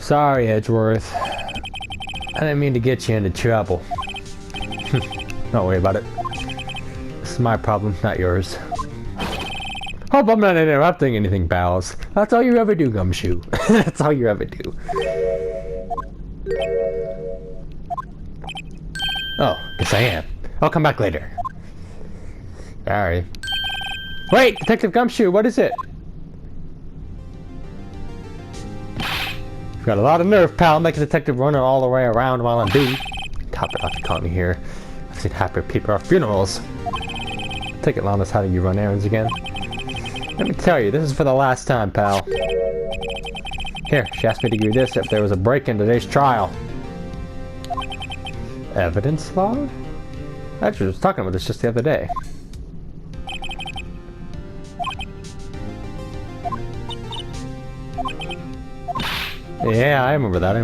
Sorry, Edgeworth. I didn't mean to get you into trouble. Don't worry about it. This is my problem, not yours. Hope I'm not interrupting anything, pals. That's all you ever do, Gumshoe. That's all you ever do. Oh, guess I am. I'll come back later. Sorry. Wait, Detective Gumshoe, what is it? You've got a lot of nerve, pal. Make a detective running all the way around while I'm due. Top it off, you caught me here. I've seen happier people at funerals. Take it, Lana's, how do you run errands again? Let me tell you, this is for the last time, pal. Here, she asked me to give you this if there was a break in today's trial. Evidence log? Actually, I was talking about this just the other day. Yeah, I remember that.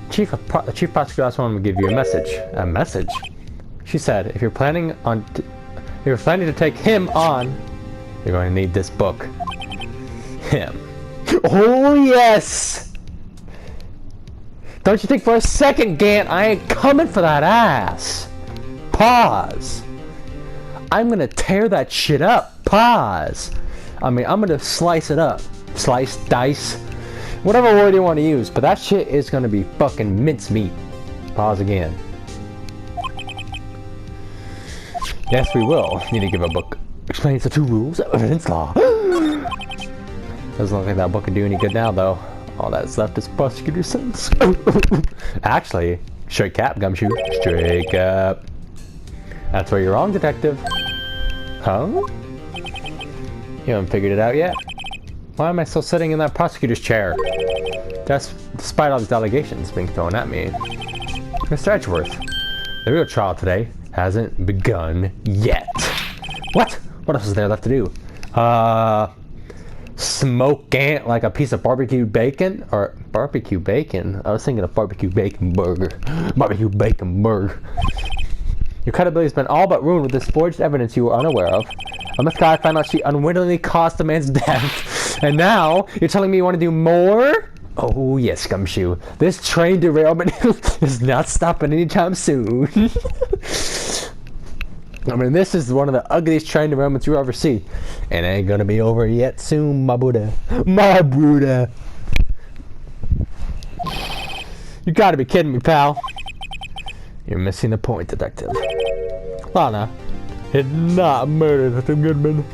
The chief prosecutor also wanted to give you a message. A message? She said, if you're planning to take him on, you're going to need this book. Him. Oh yes! Don't you think for a second, Gant, I ain't coming for that ass. Pause. I'm gonna tear that shit up. Pause. I mean, I'm gonna slice it up. Slice, dice, whatever word you want to use, but that shit is gonna be fucking mincemeat. Pause again. Yes, we will. Need to give a book. Explains the 2 rules of evidence law. Doesn't look like that book can do any good now, though. All that's left is prosecutor's sentence. Actually, straight cap, Gumshoe. Straight cap. That's where you're wrong, detective. Huh? You haven't figured it out yet? Why am I still sitting in that prosecutor's chair? That's despite all these allegations being thrown at me. Mr. Edgeworth, the real trial today hasn't begun yet. What? What else is there left to do? Smoke Gant like a piece of barbecue bacon? Or barbecue bacon? I was thinking of barbecue bacon burger. Barbecue bacon burger. Your credibility's been all but ruined with this forged evidence you were unaware of. A meth guy found out she unwittingly caused the man's death. And now, you're telling me you want to do more? Oh yes, Gumshoe. This train derailment is not stopping anytime soon. I mean, this is one of the ugliest train derailments you ever see. And it ain't gonna be over yet soon, my Buddha. My Buddha. You gotta be kidding me, pal. You're missing the point, detective. Lana had not murdered Detective Goodman.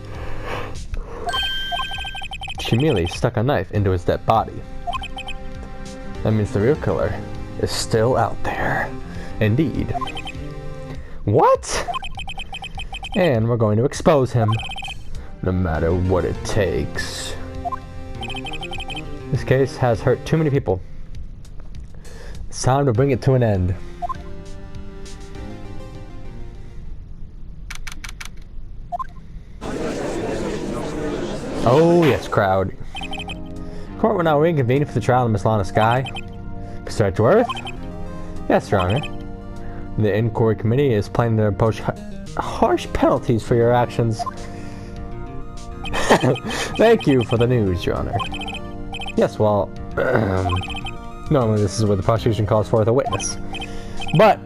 She merely stuck a knife into his dead body. That means the real killer is still out there. Indeed. What? And we're going to expose him, no matter what it takes. This case has hurt too many people. It's time to bring it to an end. Oh yes, crowd. Court will now reconvene for the trial of Miss Lana Skye. Mr. Edgeworth? Yes, Your Honor. The inquiry committee is planning to impose harsh penalties for your actions. Thank you for the news, Your Honor. Yes, well, normally this is where the prosecution calls forth a witness. But,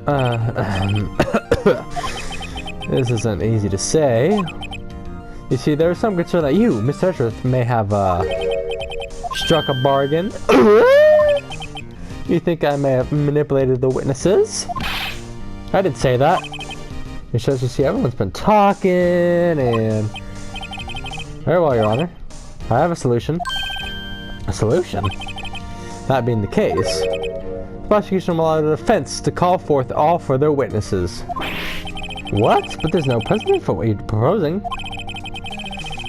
this isn't easy to say. You see, there is some concern that you, Mr. Edgeworth, may have, struck a bargain. You think I may have manipulated the witnesses? I didn't say that. It shows you see everyone's been talking and... Very well, Your Honor. I have a solution. A solution? That being the case, the prosecution will allow the defense to call forth all further witnesses. What? But there's no precedent for what you're proposing.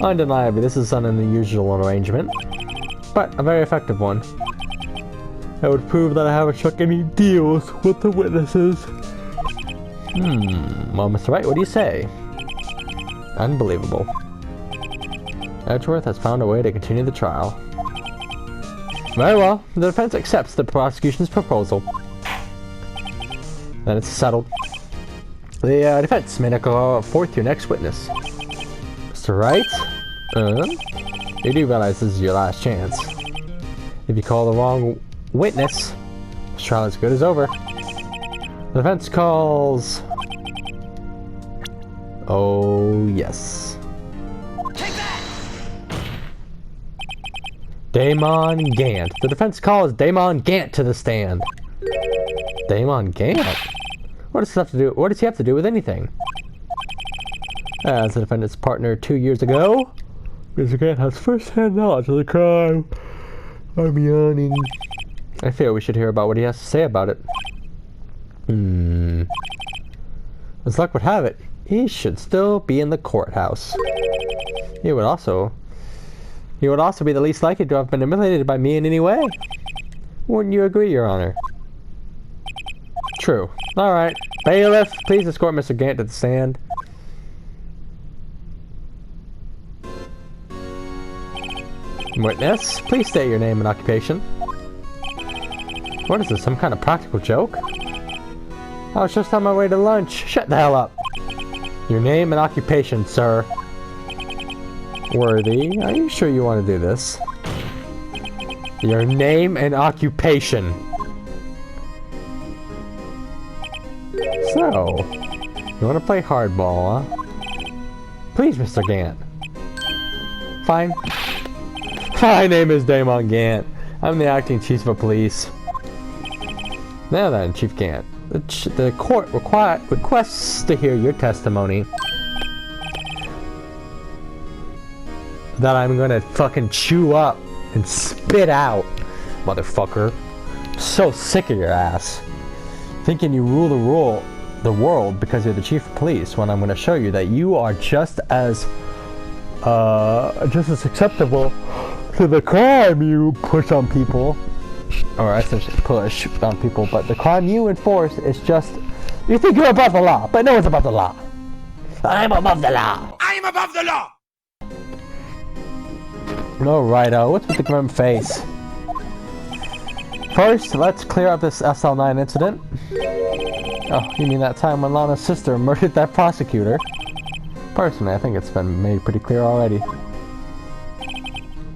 Undeniably, this is an unusual arrangement, but a very effective one. It would prove that I haven't struck any deals with the witnesses. Well, Mr. Wright, what do you say? Unbelievable. Edgeworth has found a way to continue the trial. Very well, the defense accepts the prosecution's proposal. Then it's settled. The defense may now call forth your next witness. Mr. Wright? You do realize this is your last chance. If you call the wrong witness, this trial is good as over. The defense calls... Oh, yes. Take that! Damon Gant. The defense calls Damon Gant to the stand. Damon Gant? What does this have to do? What does he have to do with anything? As the defendant's partner 2 years ago, Mr. Gant has first-hand knowledge of the crime. I'm yawning. I feel we should hear about what he has to say about it. As luck would have it, he should still be in the courthouse. He would also be the least likely to have been humiliated by me in any way. Wouldn't you agree, Your Honor? True. Alright. Bailiff, please escort Mr. Gant to the stand. Witness, please state your name and occupation. What is this, some kind of practical joke? I was just on my way to lunch. Shut the hell up. Your name and occupation, sir. Worthy, are you sure you want to do this? Your name and occupation. So, you want to play hardball, huh? Please, Mr. Gant. Fine. My name is Damon Gant. I'm the acting chief of police. Now then, Chief Gant, the court requests to hear your testimony. That I'm gonna fucking chew up and spit out, motherfucker. I'm so sick of your ass. Thinking you rule the world because you're the chief of police, when I'm gonna show you that you are just as acceptable to the crime you push on people, or I should push on people, but the crime you enforce is just, you think you're above the law, but no one's above the law. I'm above the law. I'm above the law! No, righto. What's with the grim face? First, let's clear up this SL9 incident. Oh, you mean that time when Lana's sister murdered that prosecutor? Personally, I think it's been made pretty clear already.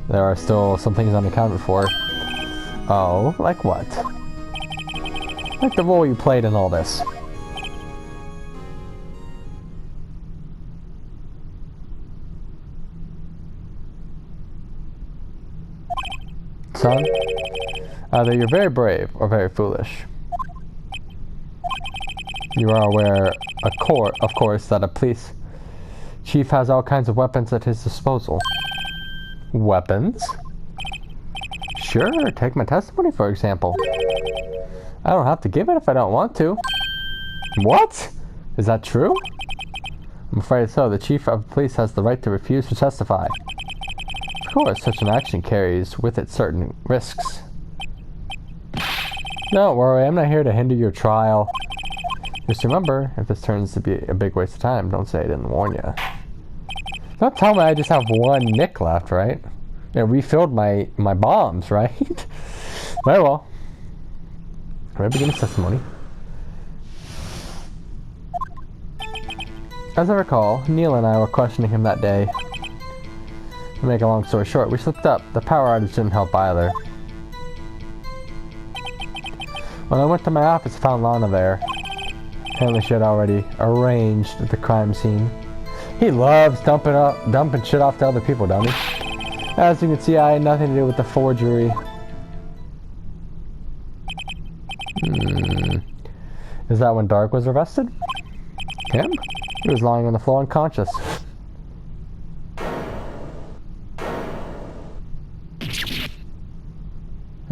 There are still some things unaccounted for. Oh, like what? Like the role you played in all this. Son, either you're very brave or very foolish. You are aware, of course, that a police chief has all kinds of weapons at his disposal. Weapons? Sure, take my testimony for example. I don't have to give it if I don't want to. What? Is that true? I'm afraid so. The chief of police has the right to refuse to testify. Of course, such an action carries with it certain risks. Don't worry, I'm not here to hinder your trial. Just remember, if this turns to be a big waste of time, don't say I didn't warn you. Don't tell me I just have one nick left, right? I refilled my bombs, right? Very well. Can I begin his testimony? As I recall, Neil and I were questioning him that day. To make a long story short, we slipped up. The power outage didn't help either. When I went to my office, I found Lana there. Apparently she had already arranged the crime scene. He loves dumping shit off to other people, don't he? As you can see, I had nothing to do with the forgery. Is that when Dark was arrested? Him? He was lying on the floor unconscious.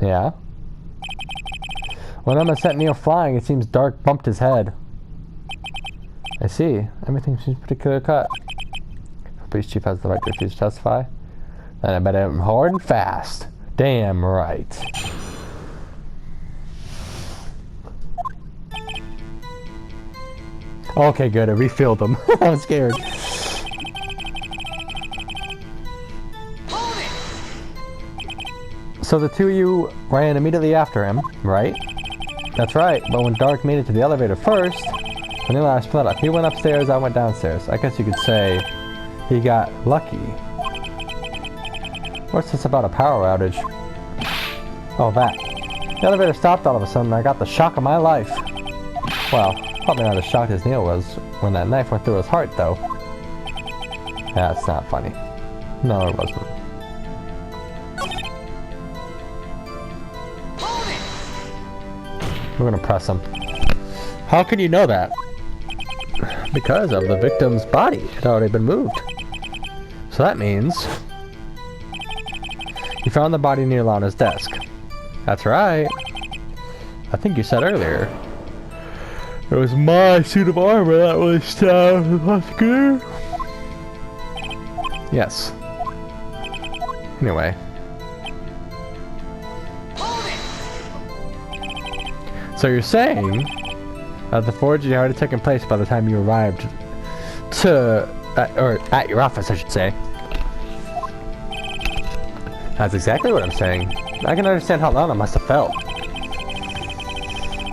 Yeah? When Emma sent Neil flying, it seems Dark bumped his head. I see. Everything seems pretty clear cut. The police chief has the right to refuse to testify. Then I bet him hard and fast. Damn right. Okay, good. I refilled them. I was scared. So the two of you ran immediately after him, right? That's right, but when Dark made it to the elevator first, when Neil and I split up, he went upstairs, I went downstairs. I guess you could say he got lucky. What's this about a power outage? Oh, that. The elevator stopped all of a sudden and I got the shock of my life. Well, probably not as shocked as Neil was when that knife went through his heart, though. That's not funny. No, it wasn't. We're gonna press him. How can you know that? Because of the victim's body. It had already been moved. So that means you found the body near Lana's desk. That's right. I think you said earlier it was my suit of armor that was stabbed with the prosecutor. Yes. Anyway. So you're saying that the forgery had already taken place by the time you arrived or at your office, I should say. That's exactly what I'm saying. I can understand how Lana must have felt.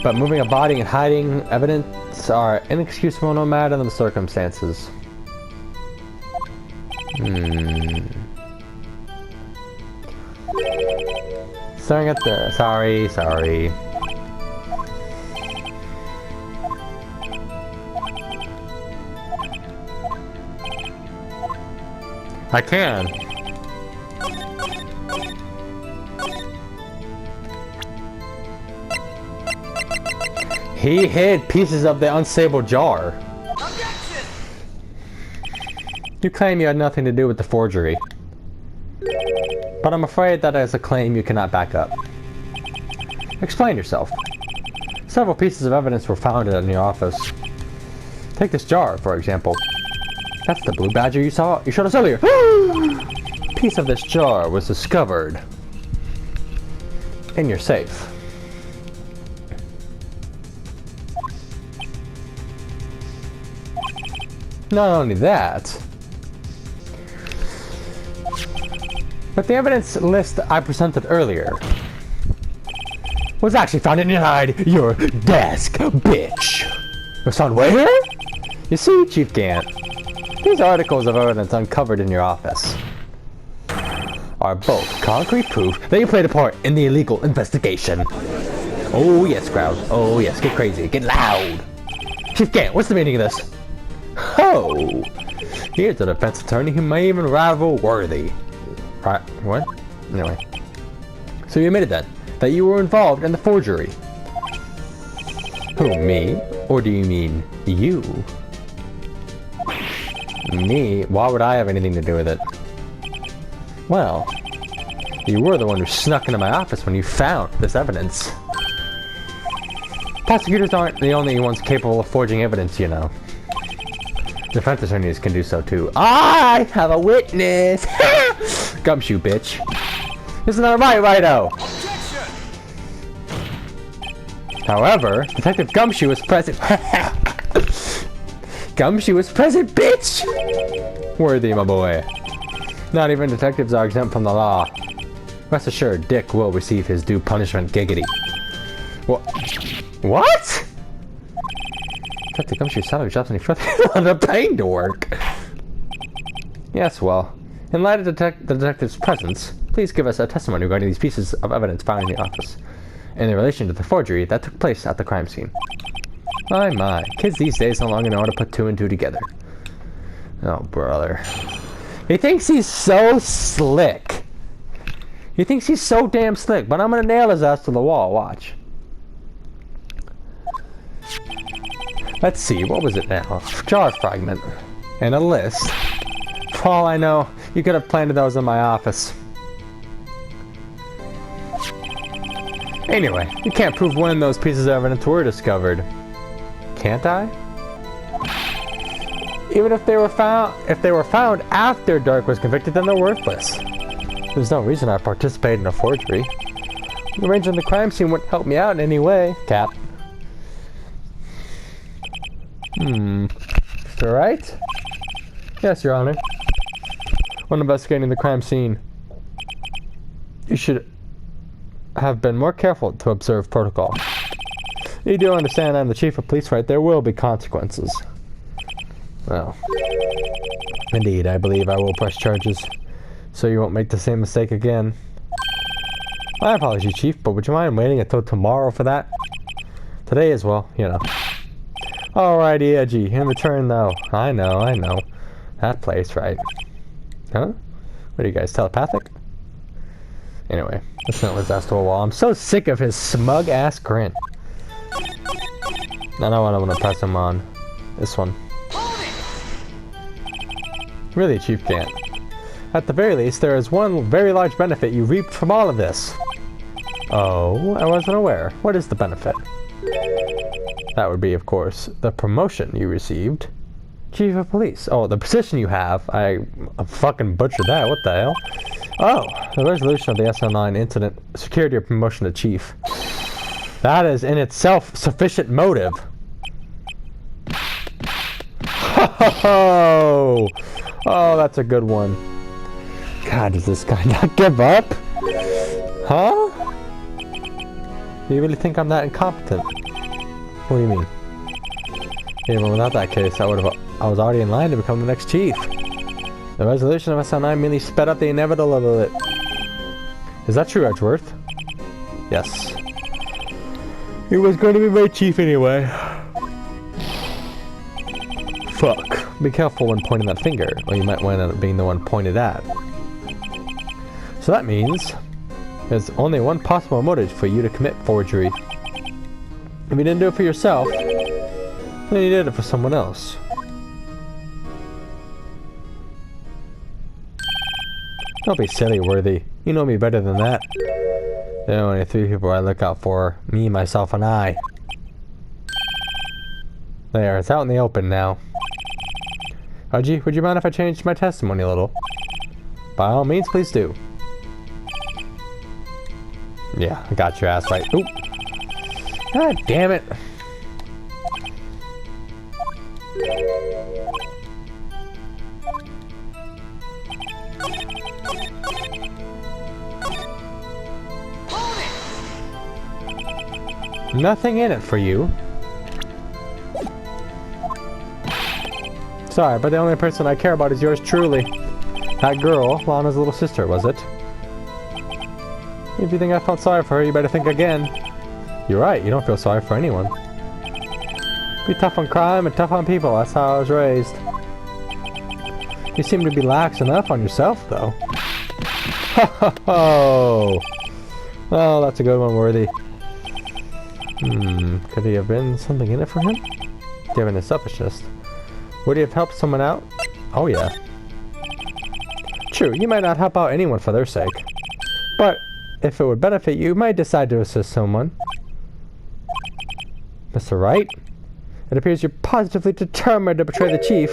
But moving a body and hiding evidence are inexcusable no matter the circumstances. Staring at the... Sorry. I can. He hid pieces of the unstable jar. Objection! You claim you had nothing to do with the forgery. But I'm afraid that is a claim you cannot back up. Explain yourself. Several pieces of evidence were found in your office. Take this jar, for example. That's the blue badger you showed us earlier. A piece of this jar was discovered in your safe. Not only that, but the evidence list I presented earlier was actually found inside your desk, bitch. It was found where? You see, Chief Gant, these articles of evidence uncovered in your office are both concrete proof that you played a part in the illegal investigation. Oh yes, crowd. Oh yes, get crazy, get loud. Chief Gant, what's the meaning of this? Oh, here's a defense attorney who may even rival Worthy. Right, what? Anyway. So you admitted then that you were involved in the forgery. Who, me? Or do you mean you? Me? Why would I have anything to do with it? Well, you were the one who snuck into my office when you found this evidence. Prosecutors aren't the only ones capable of forging evidence, you know. Defense attorneys can do so too. I have a witness! Gumshoe, bitch. Isn't that right, Righto? However, Detective Gumshoe was present. Gumshoe was present, bitch! Worthy, my boy. Not even detectives are exempt from the law. Rest assured, Dick will receive his due punishment, giggity. What? Detective Gumshoe's salary drops any further on the pain to work. Yes, well, in light of the detective's presence, please give us a testimony regarding these pieces of evidence found in the office in relation to the forgery that took place at the crime scene. My, kids these days no longer know how to put two and two together. Oh, brother. He thinks he's so slick. He thinks he's so damn slick, but I'm gonna nail his ass to the wall, watch. Let's see, what was it now? Jar fragment. And a list. For all I know, you could have planted those in my office. Anyway, you can't prove when those pieces of evidence were discovered. Can't I? Even if they were found after Dark was convicted, then they're worthless. There's no reason I participated in a forgery. Arranging the crime scene wouldn't help me out in any way, Cap. Is that right? Yes, Your Honor. When investigating the crime scene, you should have been more careful to observe protocol. You do understand I'm the chief of police, right? There will be consequences. Well, indeed, I believe I will press charges, so you won't make the same mistake again. My apologies, Chief, but would you mind waiting until tomorrow for that? Today as well, you know. Alrighty, Edgy. In return, though. I know. That place, right? Huh? What are you guys, telepathic? Anyway, let's not let's ask to a wall. I'm so sick of his smug-ass grin. I know what I want to press him on. This one. Really, Chief Gant. At the very least, there is one very large benefit you reaped from all of this. Oh, I wasn't aware. What is the benefit? That would be, of course, the promotion you received. Chief of Police. Oh, the position you have. I fucking butchered that. What the hell? Oh, the resolution of the SL9 incident secured your promotion to Chief. That is in itself sufficient motive. Oh, that's a good one. God, does this guy not give up? Huh? Do you really think I'm that incompetent? What do you mean? Even without that case, I was already in line to become the next chief. The resolution of SL9 merely sped up the inevitable of it. Is that true, Edgeworth? Yes. He was going to be my chief anyway. Fuck. Be careful when pointing that finger, or you might wind up being the one pointed at. So that means there's only one possible motive for you to commit forgery. If you didn't do it for yourself, then you did it for someone else. Don't be silly, Worthy. You know me better than that. There are only three people I look out for. Me, myself, and I. There, it's out in the open now. Haji, would you mind if I changed my testimony a little? By all means, please do. Yeah, I got your ass right. Oop. God damn it. Nothing in it for you. Sorry, but the only person I care about is yours truly. That girl, Lana's little sister, was it? If you think I felt sorry for her, you better think again. You're right, you don't feel sorry for anyone. Be tough on crime and tough on people, that's how I was raised. You seem to be lax enough on yourself, though. Ho ho ho! Well, that's a good one, Worthy. Could he have been something in it for him? Given his selfishness. Would he have helped someone out? Oh yeah. True, you might not help out anyone for their sake. But, if it would benefit you, you might decide to assist someone. Mr. Wright? It appears you're positively determined to betray the chief,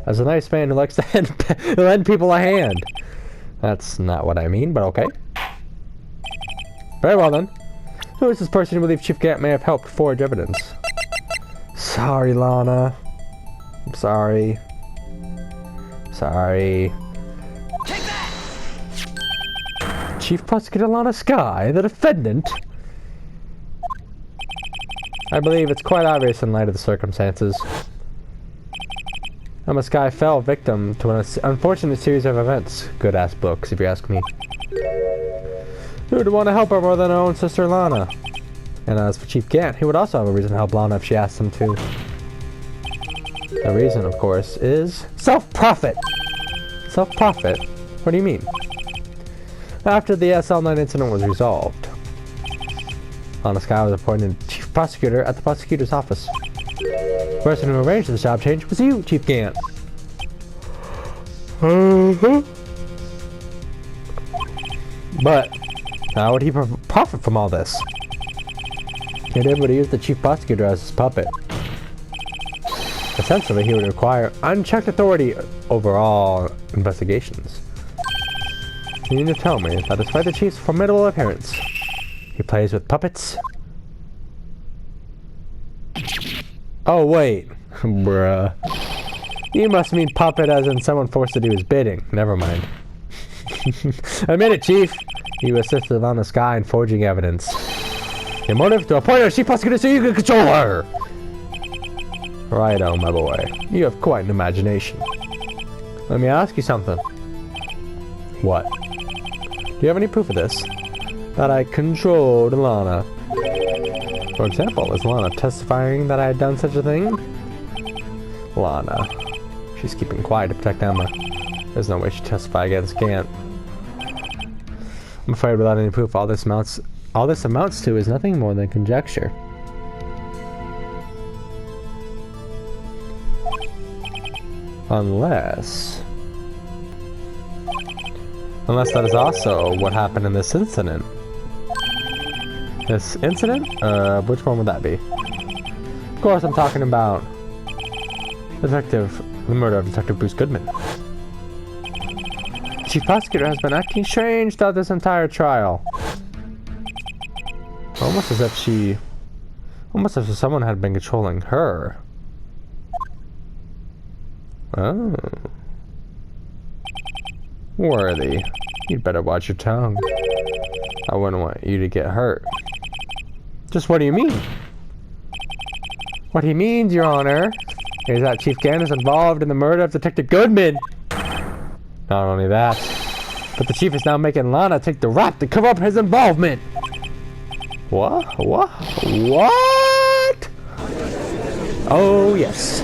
as a nice man who likes to lend people a hand. That's not what I mean, but okay. Very well then. Who is this person you believe Chief Gant may have helped forge evidence? Sorry, Lana. I'm sorry. Sorry. Take that! Chief Prosecutor Lana Sky, the defendant? I believe it's quite obvious in light of the circumstances. Lana Sky fell victim to an unfortunate series of events. Good-ass books, if you ask me. Who would want to help her more than her own sister Lana? And as for Chief Gant, he would also have a reason to help Lana if she asked him to. The reason, of course, is self-profit! Self-profit? What do you mean? After the SL9 incident was resolved, Lana Sky was appointed Chief Prosecutor at the prosecutor's office. The person who arranged this job change was you, Chief Gant. But how would he profit from all this? He did what he used the Chief Prosecutor as his puppet. Essentially, he would require unchecked authority over all investigations. You need to tell me that despite the Chief's formidable appearance, he plays with puppets? Oh wait, bruh. You must mean puppet as in someone forced to do his bidding. Never mind. Admit it, Chief. You assisted on the Sky in forging evidence. Your motive to appoint a Chief Prosecutor so you can control her! Righto, my boy. You have quite an imagination. Let me ask you something. What? Do you have any proof of this? that I controlled Lana. For example, is Lana testifying that I had done such a thing? Lana. She's keeping quiet to protect Emma. There's no way she'd testify against Gant. I'm afraid without any proof, all this amounts to is nothing more than conjecture. Unless that is also what happened in this incident. This incident? Which one would that be? Of course, I'm talking about the murder of Detective Bruce Goodman. Chief Prosecutor has been acting strange throughout this entire trial. Almost as if someone had been controlling her. Oh. Worthy, you'd better watch your tongue. I wouldn't want you to get hurt. Just what do you mean? What he means, Your Honor, is that Chief Gant is involved in the murder of Detective Goodman. Not only that, but the Chief is now making Lana take the rap to cover up his involvement. What? Oh, yes.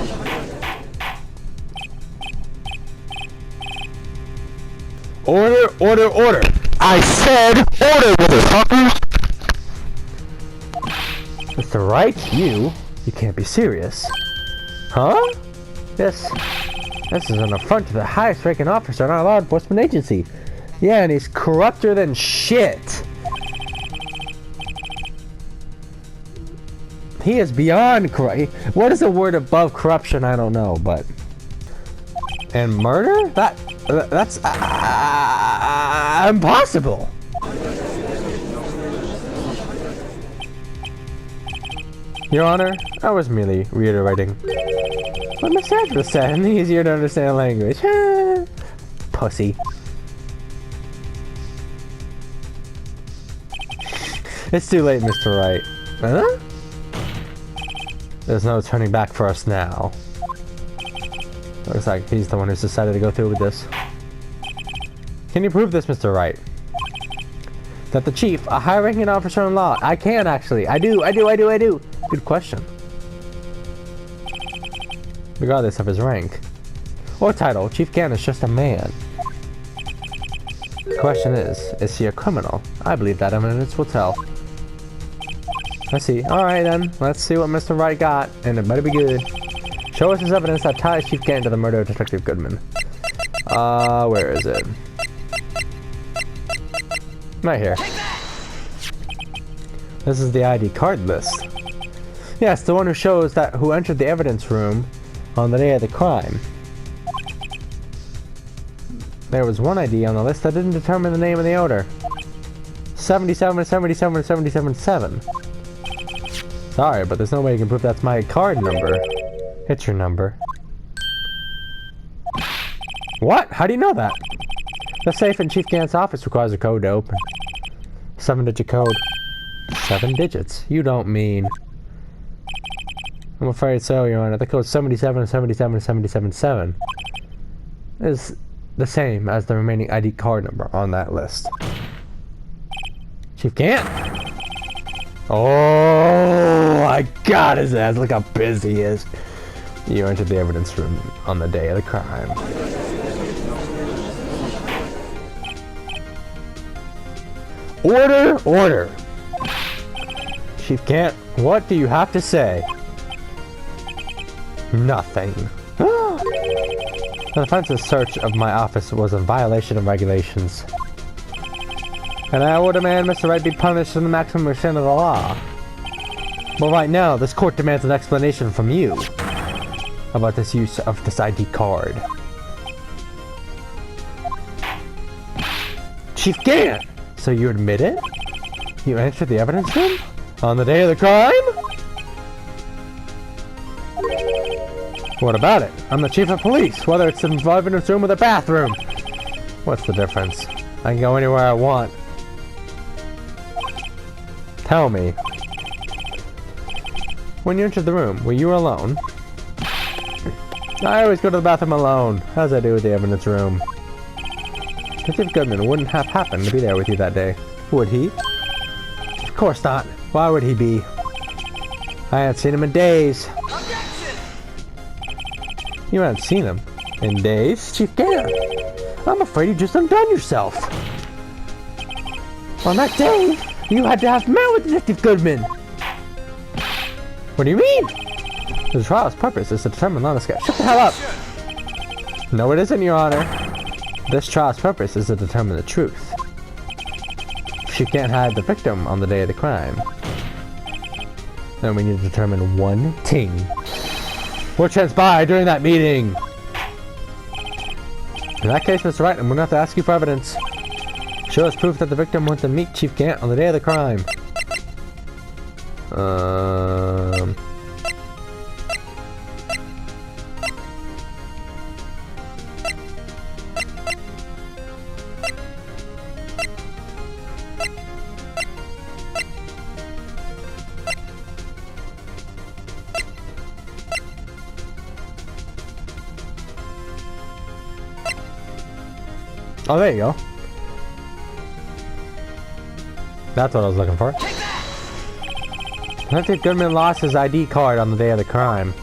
Order. I said order, motherfucker! Mr. Wright, you can't be serious. Huh? This is an affront to the highest ranking officer in our law enforcement agency. Yeah, and he's corrupter than shit. He is beyond corrupt. What is the word above corruption? I don't know, but... And murder? That's impossible. Your Honor, I was merely reiterating what Mr. Edwards said in the easier to understand language. Pussy. It's too late, Mr. Wright. Huh? There's no turning back for us now. Looks like he's the one who's decided to go through with this. Can you prove this, Mr. Wright? That the Chief, a high-ranking officer in law... I can, actually. I do. Good question. Regardless of his rank or title, Chief Gant is just a man. The question is he a criminal? I believe that evidence will tell. I see. Alright then, let's see what Mr. Wright got, and it better be good. Show us his evidence that ties Chief Gant to the murder of Detective Goodman. Where is it? Right here. This is the ID card list. Yes, the one who shows who entered the evidence room on the day of the crime. There was one ID on the list that didn't determine the name of the owner. 77. Sorry, but there's no way you can prove that's my card number. It's your number. What? How do you know that? The safe in Chief Gant's office requires a code to open. 7-digit code. 7 digits? You don't mean... I'm afraid so, Your Honor. The code 77 is the same as the remaining ID card number on that list. Chief Gant? Oh, I got his ass. Look how busy he is. You entered the evidence room on the day of the crime. Order! Chief Gant, what do you have to say? Nothing. The defense's search of my office was a violation of regulations. And I would demand Mr. Wright be punished to the maximum extent of the law. But right now, this court demands an explanation from you about this use of this ID card. Chief Gant! So you admit it? You entered the evidence room? On the day of the crime? What about it? I'm the chief of police, whether it's an evidence room or the bathroom. What's the difference? I can go anywhere I want. Tell me. When you entered the room, were you alone? I always go to the bathroom alone, as I do with the evidence room. Detective Goodman wouldn't have happened to be there with you that day, would he? course not. Why would he be? I haven't seen him in days. Objection! You haven't seen him in days? Chief Gant, I'm afraid you just undone yourself. On that day, you had to have met with Detective Goodman. What do you mean? The trial's purpose is to determine Lana's guilt. Shut the hell up! No, it isn't, Your Honor. This trial's purpose is to determine the truth. She can't hide the victim on the day of the crime. Then we need to determine one thing. What transpired during that meeting? In that case, Mr. Wright, I'm gonna have to ask you for evidence. Show us proof that the victim went to meet Chief Gant on the day of the crime. Oh, there you go. That's what I was looking for. Detective Goodman lost his ID card on the day of the crime.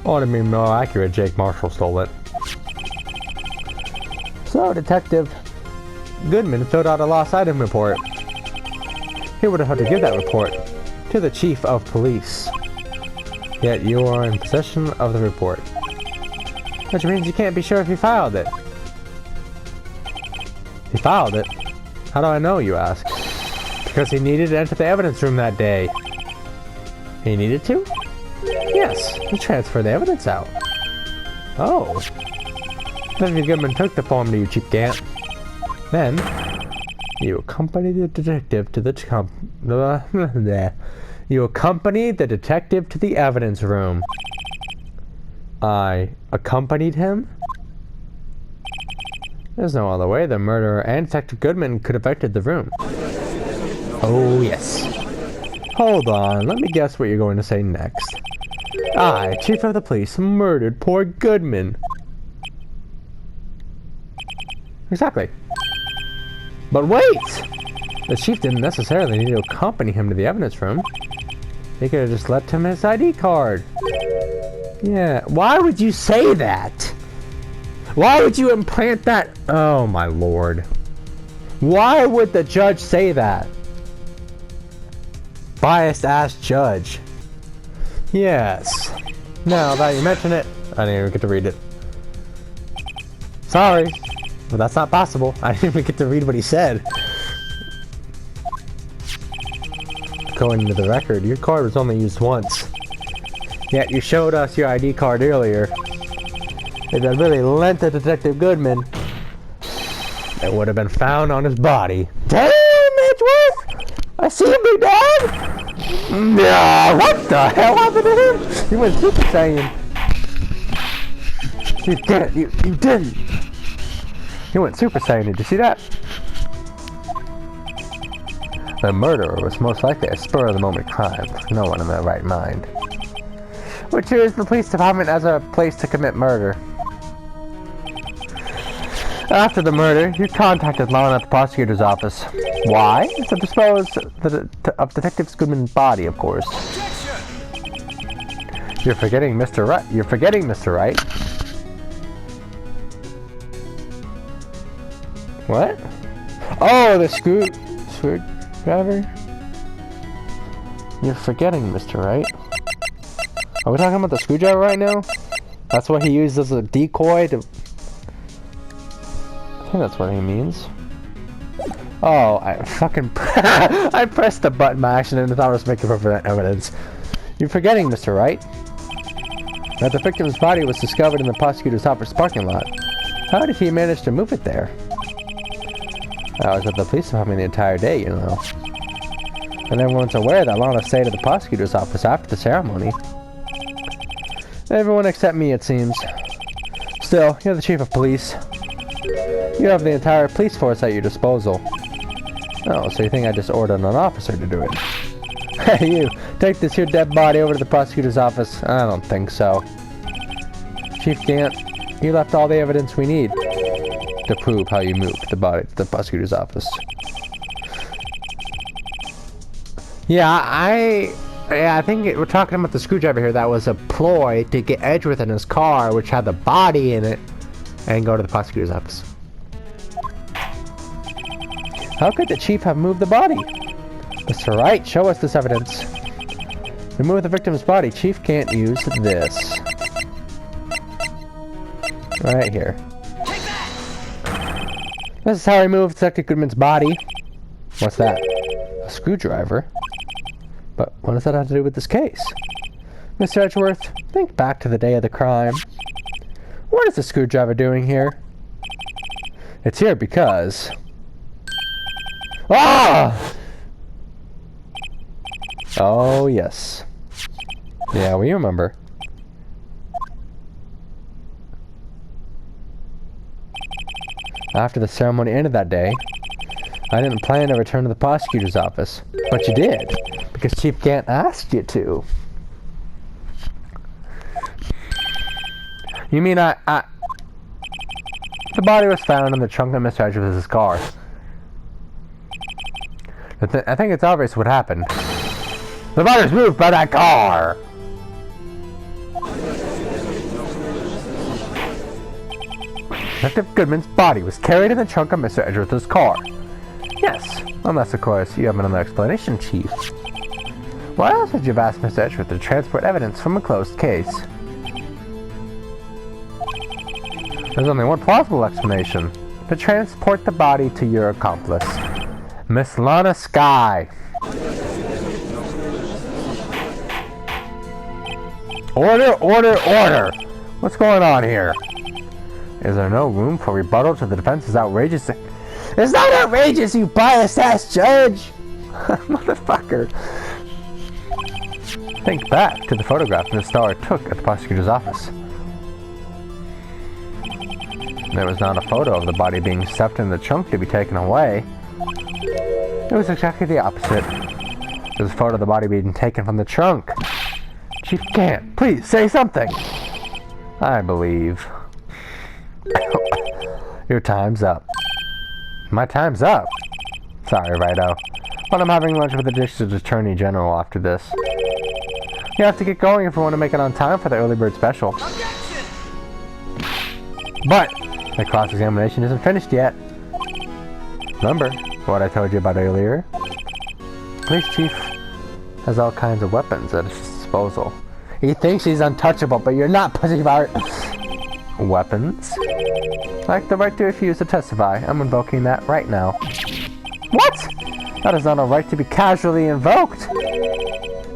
Or to be more accurate, Jake Marshall stole it. So, Detective Goodman filled out a lost item report. He would have had to give that report to the Chief of Police. Yet you are in possession of the report. Which means you can't be sure if he filed it. He filed it? How do I know, you ask? Because he needed to enter the evidence room that day. He needed to? Yes, he transferred the evidence out. Oh. Detective Goodman took the form to you, Chief Gant. Then, you accompanied the detective to the You accompanied the detective to the evidence room. I accompanied him? There's no other way the murderer and Detective Goodman could have entered the room. Oh, yes. Hold on, let me guess what you're going to say next. I, Chief of the Police, murdered poor Goodman. Exactly. But wait! The chief didn't necessarily need to accompany him to the evidence room. He could have just left him his ID card. Yeah, why would you say that? Why would you implant that? Oh my lord. Why would the judge say that? Biased ass judge. Yes. Now that you mention it, I didn't even get to read it. Sorry, but that's not possible. I didn't even get to read what he said. According to the record, your card was only used once. Yet you showed us your ID card earlier. If it really lent to Detective Goodman, it would have been found on his body. Damn, Edgeworth! I see him, Big Dad! Nah, what the hell happened to him? He went Super Saiyan. You didn't. You didn't. He went Super Saiyan. Did you see that? The murderer was most likely a spur-of-the-moment crime. No one in their right mind would choose the police department as a place to commit murder. After the murder, you contacted Lana at the prosecutor's office. Why? To dispose of Detective Goodman's body, of course. You're forgetting Mr. Wright. You're forgetting Mr. Wright. What? Oh, the screwdriver? You're forgetting Mr. Wright. Are we talking about the screwdriver right now? That's what he used as a decoy to... I think that's what he means. Oh, I fucking... I pressed the button by accident and thought I was making for evidence. You're forgetting, Mr. Wright, that the victim's body was discovered in the prosecutor's office parking lot. How did he manage to move it there? I was at the police department the entire day, you know. And everyone's aware that Lana stayed at the prosecutor's office after the ceremony. Everyone except me, it seems. Still, you're the chief of police. You have the entire police force at your disposal. Oh, so you think I just ordered an officer to do it? Hey, you! Take this here dead body over to the prosecutor's office. I don't think so. Chief Gant, you left all the evidence we need to prove how you moved the body to the prosecutor's office. Yeah, I think we're talking about the screwdriver here. That was a ploy to get Edgeworth in his car, which had the body in it, and go to the prosecutor's office. How could the chief have moved the body? Mr. Wright, show us this evidence. Remove the victim's body. Chief can't use this. Right here. This is how I removed Detective Goodman's body. What's that? A screwdriver? But what does that have to do with this case? Mr. Edgeworth, think back to the day of the crime. What is the screwdriver doing here? It's here because... Ah! Oh, yes. Yeah, we remember. After the ceremony ended that day, I didn't plan to return to the prosecutor's office. But you did, because Chief Gant asked you to. You mean the body was found in the trunk of Mr. Edgeworth's car. I think it's obvious what happened. The body was moved by that car! Detective Goodman's body was carried in the trunk of Mr. Edgeworth's car. Yes, unless of course you have another explanation, Chief. Why else would you have asked Mr. Edgeworth to transport evidence from a closed case? There's only one plausible explanation. To transport the body to your accomplice, Miss Lana Skye. Order, order, order! What's going on here? Is there no room for rebuttal to the defense's outrageous... It's not outrageous, you biased-ass judge! Motherfucker. Think back to the photograph Miss Starr took at the prosecutor's office. There was not a photo of the body being stuffed in the trunk to be taken away. It was exactly the opposite. There was a photo of the body being taken from the trunk. Chief Gant, please say something! I believe. Your time's up. My time's up? Sorry, Righto. But I'm having lunch with the district attorney general after this. You have to get going if we want to make it on time for the early bird special. Objection! But the cross-examination isn't finished yet. Remember what I told you about earlier? Police chief has all kinds of weapons at his disposal. He thinks he's untouchable, but you're not, Pussyfart. Weapons? Like the right to refuse to testify. I'm invoking that right now. What? That is not a right to be casually invoked.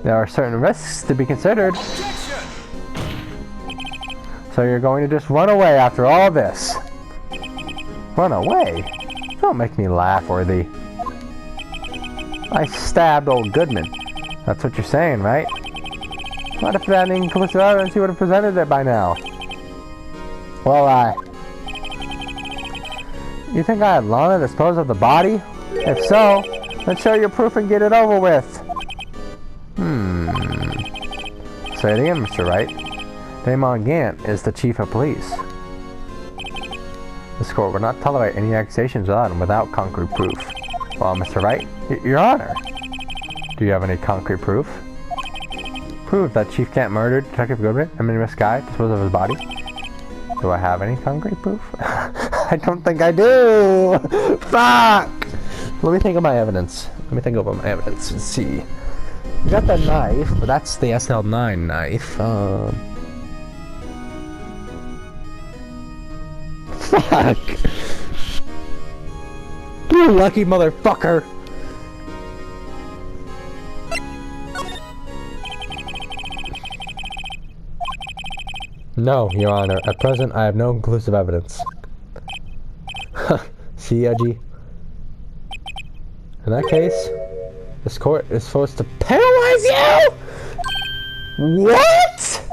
There are certain risks to be considered. Objection! So you're going to just run away after all this? Run away? Don't make me laugh, Worthy. I stabbed old Goodman. That's what you're saying, right? What if that inconclusive evidence you would have presented it by now? Well, you think I had Lana dispose of the body? If so, then show your proof and get it over with. Say it again, Mr. Wright. Damon Gant is the chief of police. This court will not tolerate any accusations without concrete proof. Well, Mr. Wright, Your Honor, do you have any concrete proof? Prove that Chief Gant murdered Detective Goodman and Miss Guy disposed of his body? Do I have any concrete proof? I don't think I do! Fuck! Let me think of my evidence. Let's see. We got that knife, but that's the SL9 knife. Fuck! You lucky motherfucker! No, Your Honor. At present, I have no conclusive evidence. See, Edgy? In that case, this court is supposed to penalize you? What?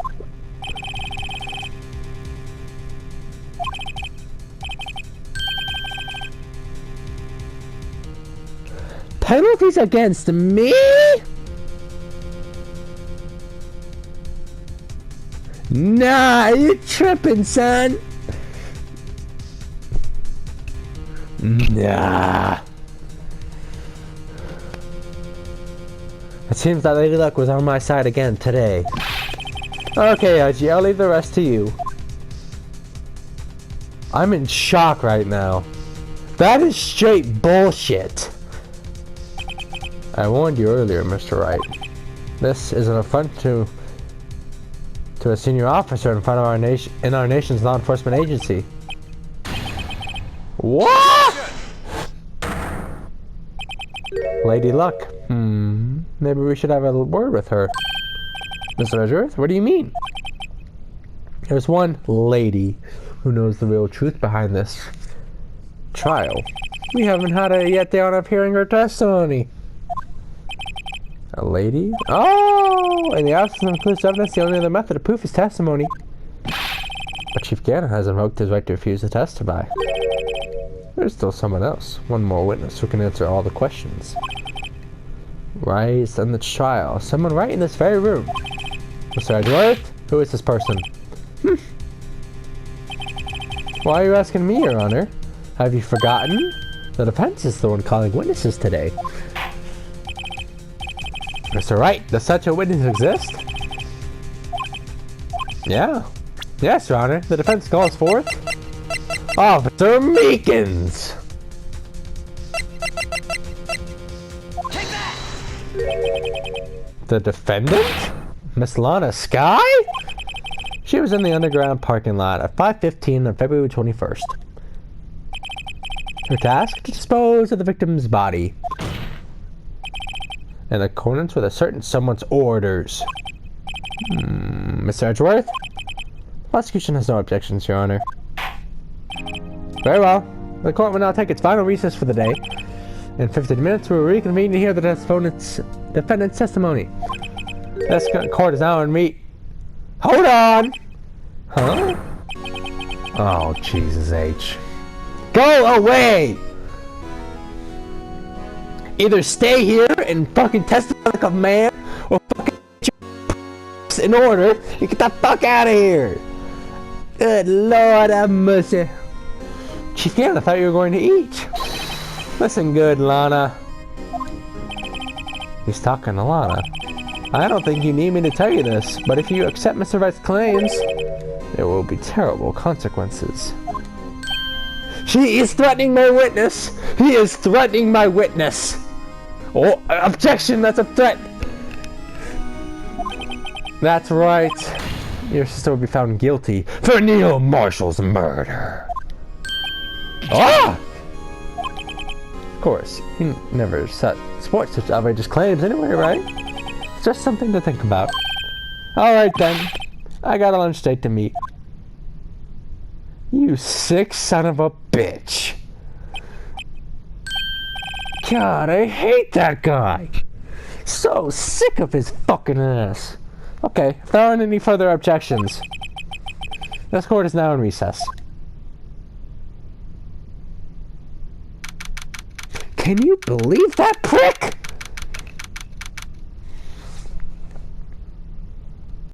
Penalties against me? Nah, you tripping, son. Nah. It seems that Lady Luck was on my side again today. Okay, Archie, I'll leave the rest to you. I'm in shock right now. That is straight bullshit. I warned you earlier, Mr. Wright. This is an affront to a senior officer in front of our nation's law enforcement agency. What? Lady Luck. Maybe we should have a word with her. Mr. Edgeworth, what do you mean? There's one lady who knows the real truth behind this trial. We haven't had her yet the honor of hearing her testimony. A lady? Oh! In the absence of conclusive evidence, the only other method of proof is testimony. But Chief Gant has invoked his right to refuse to testify. There's still someone else. One more witness who can answer all the questions. Right in the trial. Someone right in this very room. Mr. Edgeworth? Who is this person? Why are you asking me, Your Honor? Have you forgotten? The defense is the one calling witnesses today. Mr. Wright, does such a witness exist? Yeah. Yes, Your Honor. The defense calls forth Officer Meekins. Take that! The defendant? Miss Lana Sky? She was in the underground parking lot at 5:15 on February 21st. Her task? To dispose of the victim's body. In accordance with a certain someone's orders. Mr. Edgeworth? The prosecution has no objections, Your Honor. Very well. The court will now take its final recess for the day. In 15 minutes, we will reconvene to hear the defendant's testimony. This court is now in meet. Hold on! Huh? Oh, Jesus H. Go away! Either stay here and fucking testify like a man, or fucking get your in order and get the fuck out of here! Good Lord have mercy. Chief Gant, I thought you were going to eat. Listen good, Lana. He's talking to Lana. I don't think you need me to tell you this, but if you accept Mr. Wright's claims, there will be terrible consequences. She is threatening my witness! He is threatening my witness! Oh, objection! That's a threat! That's right. Your sister will be found guilty for Neil Marshall's murder. Ah! Of course, you never support such outrageous claims anyway, right? It's just something to think about. Alright then. I got a lunch date to meet. You sick son of a bitch. God, I hate that guy. So sick of his fucking ass. Okay, if there aren't any further objections, this court is now in recess. Can you believe that prick?